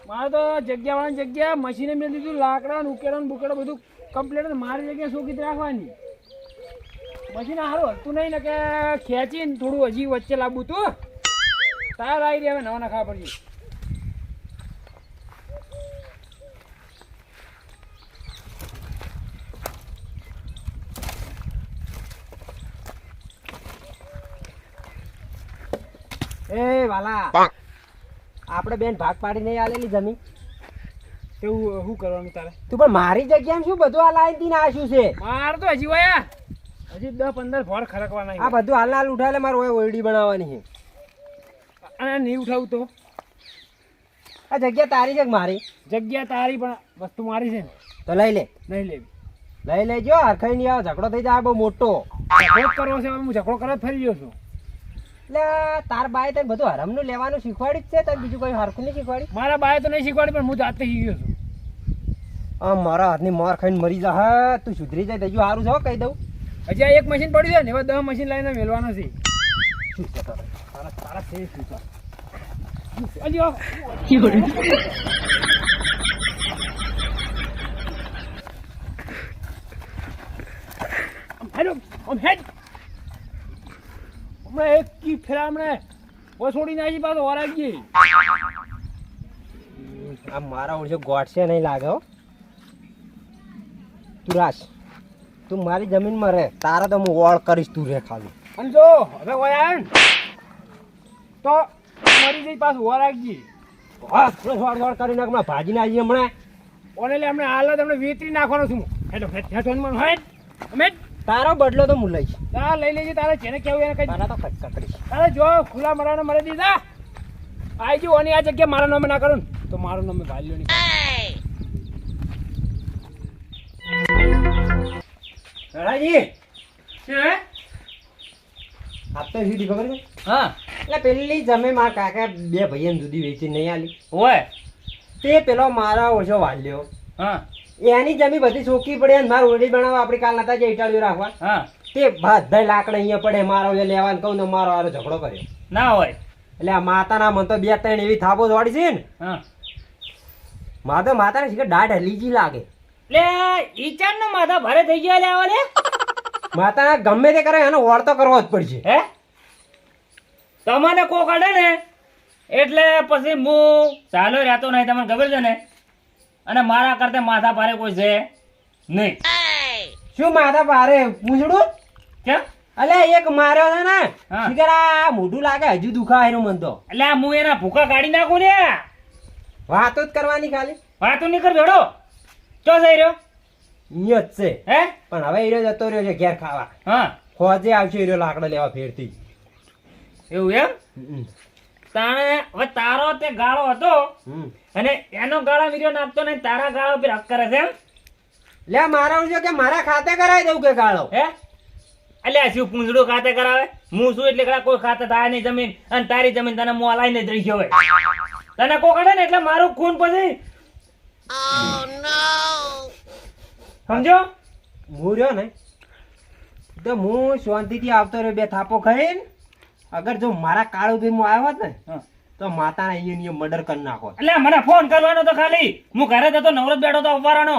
મારે તો જગ્યા વાળાની જગ્યા મશીને મેં દીધું, લાકડા ઉકેડા બુકેડા બધું કમ્પ્લીટ. મારી જગ્યા શોખીત રાખવાની. મશીન સારું હતું નહીં ને કે ખેંચીને થોડું હજી વચ્ચે લાવવું તું તાર આવી રહ્યા. હવે નવા ના ખાવા પડશે. એ વાલા આપણે બેન ભાગ પાડી નહીં આલેલી જમીન, એવું શું કરવાનું તારે? તું પણ મારી જગ્યામાં શું બધું આ લાઈન થી ના શું છે? મારે તો હજી વયા હજી 10-15 ફોર ખરકવાના. આ બધું હાલ ઉઠાલે મારે ઓયડી બનાવવાની છે. અને નહીં ઉઠાવું તો આ જગ્યા તારી છે કે મારી? જગ્યા તારી પણ વસ્તુ મારી છે ને, તો લઈ લે. નહીં લેવી. લઈ લેજો, હરખાઈ નહીં આવે, ઝઘડો થઈ જાય બહુ મોટો. ઝઘડો કરવો છે? હું ઝઘડો કરવા ફરી ગયો છું. એટલે તાર બાય તને બધું હરમનું લેવાનું શીખવાડી જ છે, તને બીજું કોઈ હરખું નહીં શીખવાડી? મારા બાએ તો નહીં શીખવાડી, પણ હું જાતે શીખી ગયો છું. મારા હાથની માર ખાઈને મરી જા. હા તું સુધરી જાય તો સારું છે, કહી દઉં. હજી આ એક મશીન પડ્યું છે ને, એવા 10 મશીન લઈને મેળવાના છે. શું છે તારા છે શું છે? હજી આવો. હેલો આમ હેડ. હમણાં એક કી ફેરા હમણાં છોડી નાખી પાછો વરાગી. આ મારા ઓળશે ગોઠશે નહીં લાગે હો. તું રાસ, તું મારી જમીનમાં રહે, તારા તો હું વોળ કરીશ, તું રે ખાલી. અને જો હવે વયા આવે ને તો મરી જઈ પાછું વરાગી. હા વોળ કરીને હમણાં ભાજીને આવીએ હમણાં. ઓને લે હમણાં હાલ તમને વેતરી નાખવાનો છું. હેલો હેઠો હેડ અમે તારો બદલો તો હું લઈશ. તારા લઈ લેજે. તારે જેને કેવું એને કઈ. તારા તો કકડીશ. તારે જો ખુલ્લા મરાને મરી દીધા આઈ જો ઓની આ જગ્યા મારા નામે ના કરું ને તો મારું નામે ભાલ્યો નહીં. રાજી શું હે? આપતો સીધી ખબર છે? હા એટલે પેલી જમે મારા કાકા બે ભાઈને જુદી વેચી નહીં આલી, હોય તે પેલો મારા ઓછો વાલ્યો. હા એની જમી બધી ચોખ્ખી પડે અને મારું ઓડી બનાવવા આપણે કાલ નતા જે ઇટાળીઓ રાખવા, હા તે બધા લાકડા અહીંયા પડે. મારો એ લેવાનું કહું ને મારો હારો ઝઘડો કર્યો. ના હોય. એટલે આ માતાના મન તો 2-3 એવી થાપો દોડી છે ને, હા માતાને શીખર દાઢ હલીજી લાગે. લે ઈચાન નો માથા ભારે થઈ ગયા. લે આવા લે માતાના ગમે તે કરે એનો વળ તો કરવો જ પડશે. હે તમને કો કાઢે ને એટલે પછી હું ચાલો રહેતો નહીં. તમને ખબર છે ને. અને મારા કરતા માથા ભારે કોઈ છે નહીં. શું માથા ભારે પૂછડું? કેમ? અલ્યા એક માર્યો છે ને, હા. શીખર આ મોઢું લાગે હજુ દુખાય મન તો. એટલે હું એના ભૂકા કાઢી નાખું ને. વાતો જ કરવાની ખાલી. વાતો નહીં કર જોડો. ચો જઈ રહ્યો? અહીંયા જ છે. હે પણ હવે હીરો જતો રહ્યો છે ઘેર ખાવા. હા ખોજે આવશે હીરો લાકડા લેવા ફેરથી. એવું એમ? તાણે હવે તારો તે ગાળો હતો અને એનો ગાળા વિડિયો નાખતો ને તારા ગાળા ઉપર હક કરે છે એમ? લે મારા ઉજો કે મારા ખાતે કરાવી દઉં કે ગાળો. હે અલ્યા શું પૂંછડું ખાતે કરાવે? હું શું એટલે કડા કોઈ ખાતે થાય નહીં જમીન અને તારી જમીન તને મોં લાઈને જ રહી ગયો હોય. તને કો કાઢે ને એટલે મારું ખૂન પછી. સમજો? હું રહ્યો ને તો હું શાંતિથી આવતો રહ્યો, બે થાપો ખાઈને. અગર જો મારા કાળુ ભાઈ હું આવ્યો હોત ને તો માતાના અહીંયા મર્ડર કરી નાખો. એટલે મને ફોન કરવાનો તો ખાલી. હું ઘરે જતો નવરત બેઠો તો અવારાનો.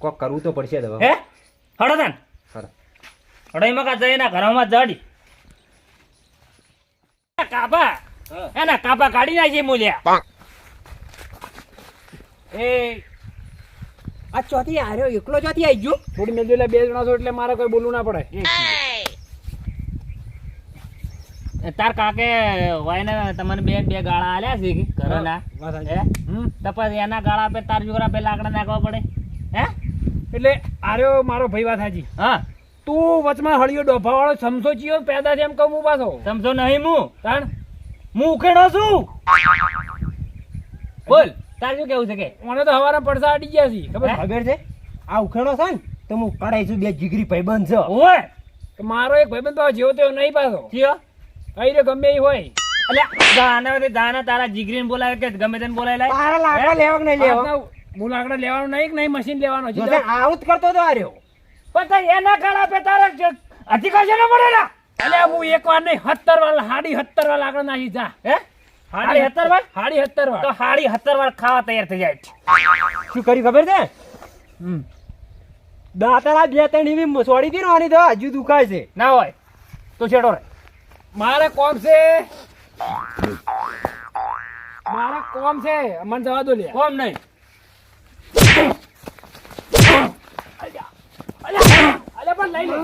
કોક કરવું તો પડશે હવે. હે હડો તન હડો. હડો કા જઈને ઘરમાં જડી કાપા એના કાપા કાઢી નાખી મૂલ્યા. એ આ ચોથી આર્યો એકલો ચોથી આવી ગયો. થોડી મેં જોઈ બે જણા છો એટલે મારે કોઈ બોલવું ના પડે. તાર કાકે વાયને તમને બે ગાળા આલ્યા છે કે ઘરના? હે તો પછી એના ગાળા પે તાર છોકરા પે લાકડા નાખવા પડે. હે એટલે આર્યો મારો ભાઈ વાત હાજી. હા તું વચમાં હળિયો ડોફા વાળો સમસો ચિયો પેદા છે એમ કહું હું પાછો. સમજો નહીં હું તાણ હું ઉખેડો છું. બોલ તાર શું કેવું છે? કે મને તો હવારે પડસા અડી ગયા છે. ખબર છે આ ઉખેડો છે ને તો હું કડાઈ છું. બે જીગરી ભાઈબંધ છે. ઓય તો મારો એક ભાઈબંધ તો જેવો તેવો નહીં પાછો. ચિયો કઈ રે ગમે એ હોય. એટલે જાના તારા જીગરીને બોલાવે કે ગમે તેને બોલાય લાય. તારા લાકડા લેવા કે નહીં લેવા? હું લાકડા લેવાનું નહીં કે નહીં મશીન લેવાનું જો તે આવું જ કરતો તો આર્યો. પણ તો એના ગાળા પે તારે અધિકાર છે ને પડે ને? અલે હું એક વાર નહીં 70 વાર હાડી 70 વાર લાકડા નાખી જા હે હાડી 70 વાર? હાડી 70 વાર તો હાડી 70 વાર ખાવા તૈયાર થઈ જાય. શું કરી ખબર છે? હમ. દાંતરા 2-3 એવી છોડી દી ને આની તો હજુ દુખાય છે. ના હોય તો છેડો રે. મારે કોમ છે મને જવા દો લે કોમ નહીં. અલે પણ લઈ લે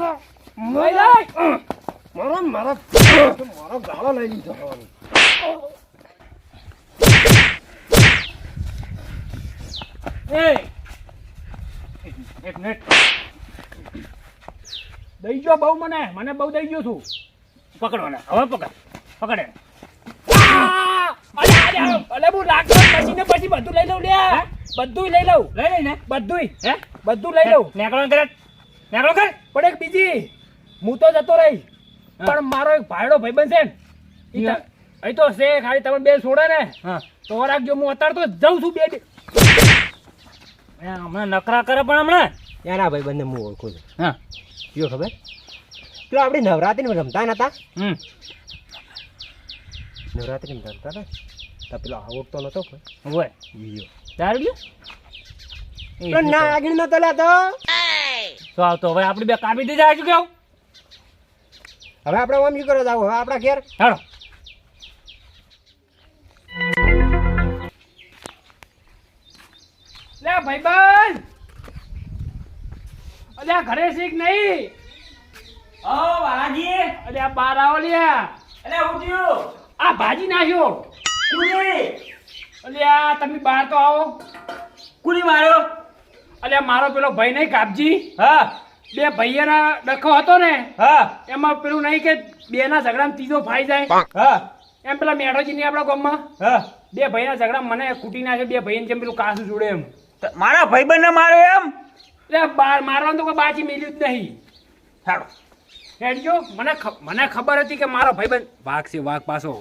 મારો ગાળો લઈ લીધો. એક મિનિટ. દઈ ગયો બહુ મને બહુ દઈ ગયો છું પકડવાના હવે પકડ એને. અલે હું લાકડા મશીન પછી બધું લઈ લઉં લે બધું લઈ લઉં લઈ લઈને બધું લઈ લઉં નેકળો કરે પણ એક બીજી હું તો જતો રહી પણ મારો એક ભાઈડો ભાઈબંધ છે ને અહીં તો છે ખાલી તમે બે છોડે ને હા તો રાખજો હું અત્યારે તો જઉં છું બે હમણાં નકરા કરે પણ હમણાં એના ભાઈ બંને હું ઓળખું છું. હા જો ખબર પેલો આપણે નવરાત્રી રમતા નતા નવરાત્રી રમતા હતા તો પેલો આવડતો નતો હોય દારૂ ના આગળ નતો લેતો. તો આવતો હવે આપણે બે કાપી દઈ જાય કેવું હવે આપણે ઓમ શું કરવા જાવ હવે આપણા ઘેર હેડો. લે ભાઈબંધ અલ્યા ઘરે શીખ નહીં ઓ વાલાજી અલે આ બાર આવો લ્યા અલે હું થયું આ ભાજી નાખ્યો અલે આ તમે બહાર તો આવો કુલી માર્યો અલે મારો પેલો ભાઈ નહીં કાપજી હા બે ભાઈઓના ડખો હતો ને હા એમાં પેલું નહીં કે બે ના ઝઘડામાં ત્રીજો ફાઈ જાય હા એમ પેલા મેઠોજી ની આપણા ગામમાં હા બે ભાઈના ઝઘડા મને ખૂટી નાખે બે ભાઈને જેમ પેલું કાસું જોડે એમ મારા ભાઈબંધને માર્યો એમ એટલે મારવાનું તો કોઈ બાજી મેલ્યું જ નહીં હેડો હેડજો મને ખબર હતી કે મારો ભાઈબંધ વાઘ છે વાઘ પાછો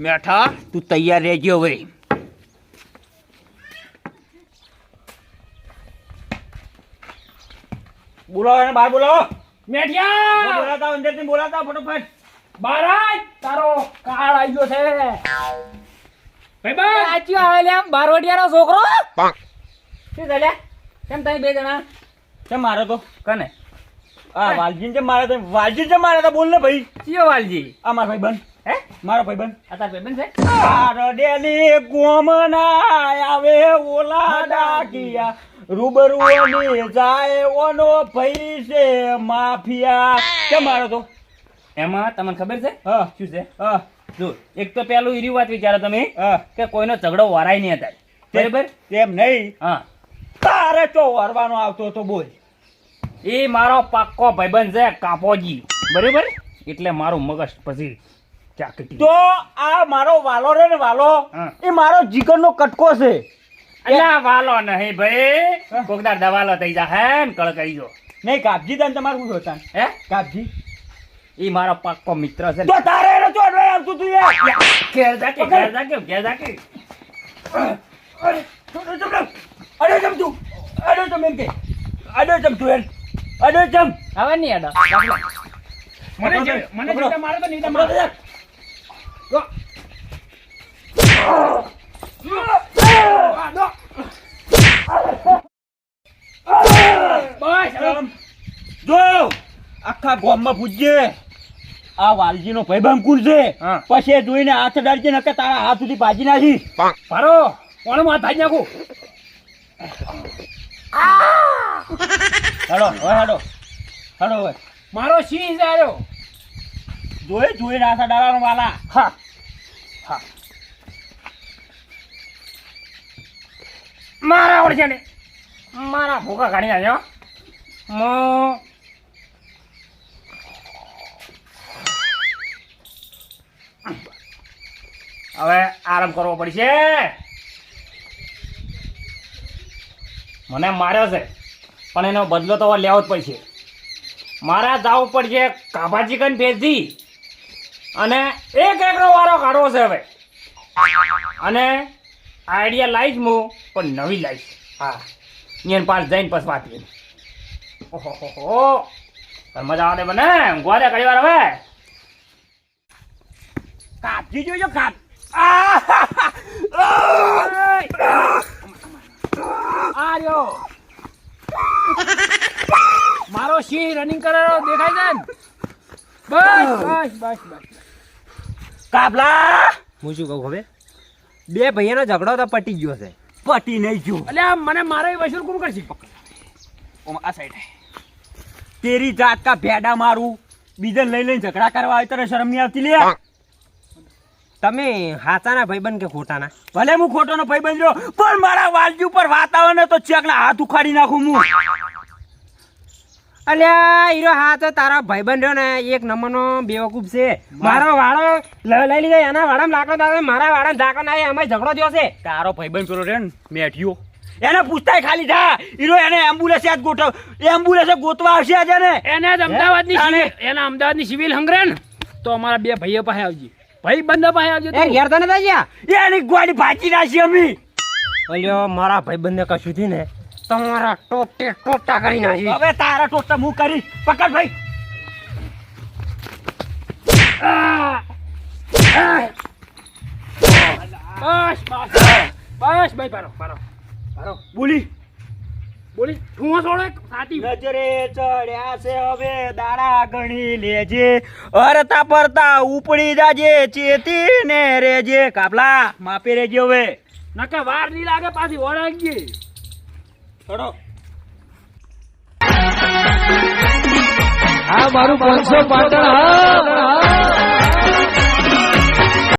મેઠા તું તૈયાર રહેજો હવે બોલાવો એને બહાર બોલાવો મેઠિયા બોલાતા અંદરથી બોલાતા ફટોફટ બારાજ તારો કાળ આવી ગયો છે ભાઈબંધ આચ્યો આવે લે આમ બારવટિયાનો છોકરો શું ચાલે કેમ તમે બે જણા કેમ મારો તો કને આ વાલજીન જે મારે તો વાલજીન જે મારે તો બોલ ને ભાઈ કયો વાલજી આ મારો ભાઈબંધ હે મારો ભાઈબંધ આ તાર ભાઈબંધ છે આરડેલી ગોમના આવે ઓલા ડાકિયા રૂબરૂની જાય ઓનો ભાઈ છે માફિયા કેમ મારો તો એમાં તમને ખબર છે હા શું છે હા જો એક તો પેલું ઈરી વાત વિચારો તમે કે કોઈનો ઝઘડો વરાય નહીં હતા બરાબર તેમ નહીં હા તારે તો વરવાનો આવતો તો બોલ એ મારો પાક્કો ભાઈબંધ છે કાપોજી બરાબર એટલે મારું મગજ પછી ચાકટી તો આ મારો વાલો રે ને વાલો એ મારો જીગરનો કટકો છે એટલે વાલો નહીં ભાઈ કોકદાર દવાલો થઈ જા હે ને કળ કરી જો નહીં કાપજી તને તમારું શું હોતા હે કાપજી ઈ મારો પાક્કો મિત્ર છે તો તારે એને ચોડવા આવતું તું યાર ઘેર જા કે અરે જમ તું અરે જમ એમ કે અરે જમ તું એમ અરે જમ હવે નહીં અડો મને જીવતા મારે તો નહીં મારે જો આખા ગામમાં પૂછજે આ વાલજીનો ભાઈબંધ કુલ છે પછી જોઈને હાથ ડાળજે નકે તારા હાથ સુધી ભાજી નાખી પારો કોણ માં ભાજી નાખું હેડો હવે મારો સિંહ છે આયો જોઈને હાથ ડાળવાનો વાલા હા હા મારા ઓળખે ને મારા ભૂકા કાઢી આવ્યો હવે આરામ કરવો પડશે મને માર્યો છે પણ એનો બદલો તો લેવો જ પડશે મારા જવું પડશે કાભાજી કન ભેજી અને એક એકનો વારો કાઢવો છે હવે. અને આઈડિયા લાવીશ હું, પણ નવી લાવીશ. હા, અહીંયા પાસ જઈને પછી વાત કરી. ઓહો, પણ મજા આવે મને. ઊંઘવા દે ઘણી વાર હવે. કાપજી જોજો કાપ. આ રહ્યો મારો સિંહ રનિંગ કરેલો દેખાય છે ને? બસ બસ બસ બસ. કાપલા હું શું કહું હવે, બે ભાઈઓનો ઝઘડો તો પટી ગયો છે. પટી નહીં જો. અલ્યા મને મારે વસૂલ કોણ કરશે? આ સાઈડ તેરી જાત કા ભેડા મારું, બીજાને લઈ લઈને ઝઘડા કરવા આવે તને શરમ નહીં આવતી લે? તમે હાચાના ભાઈબંધ કે ખોટાના? ભલે હું ખોટોનો ભાઈ બન્યો, પણ મારા વાલજી ઉપર વાત આવે ને તો ચેકના હાથ ઉખાડી નાખું હું. અલ્યા હીરો હા તો તારા ભાઈબંધ રહ્યો ને એક નંબરનો બેવકૂફ છે. મારો વાળો લઈ લીધો, એના વાળામાં લાકડો આવે, મારા વાળામાં ઝાકળ આવે, અમે ઝઘડો થયો છે. તારો ભાઈબંધ પેલો રે ને મેઠિયો, એને પૂછતાય ખાલી થા હીરો, એને એમ્બ્યુલન્સ યાદ ગોઠવ, એમ્બ્યુલન્સ ગોતવા આવશે આજે ને. એને જ અમદાવાદની સિવિલ, એના અમદાવાદની સિવિલ હંગરે ને તો અમારા બે ભાઈઓ પાસે આવજે, ભાઈ બંધ પાસે આવજે. એ ઘેર તો નતા ગયા, એની ગોળી ભાજી નાખી અમે. અલ્યો મારા ભાઈબંધને કશું થી ને તમારા ટોટા કરી નાખી. હવે તારા ટોટા હું કરી. પકડ ભાઈ. બસ બસ બસ ભાઈ પારો પારો પારો. બોલી બોલી ઠુંઓ છોડે સાટી. નજરે ચડ્યા છે હવે દાડા ગણી લેજે, હરતા પરતા ઉપડી જાજે, ચેતીને રેજે. કાપલા માપે રેજે હવે. નકે વાર નહીં લાગે પાછી ઓળાઈ ગઈ. છોડો. આ મારું 500 પાટણ. હા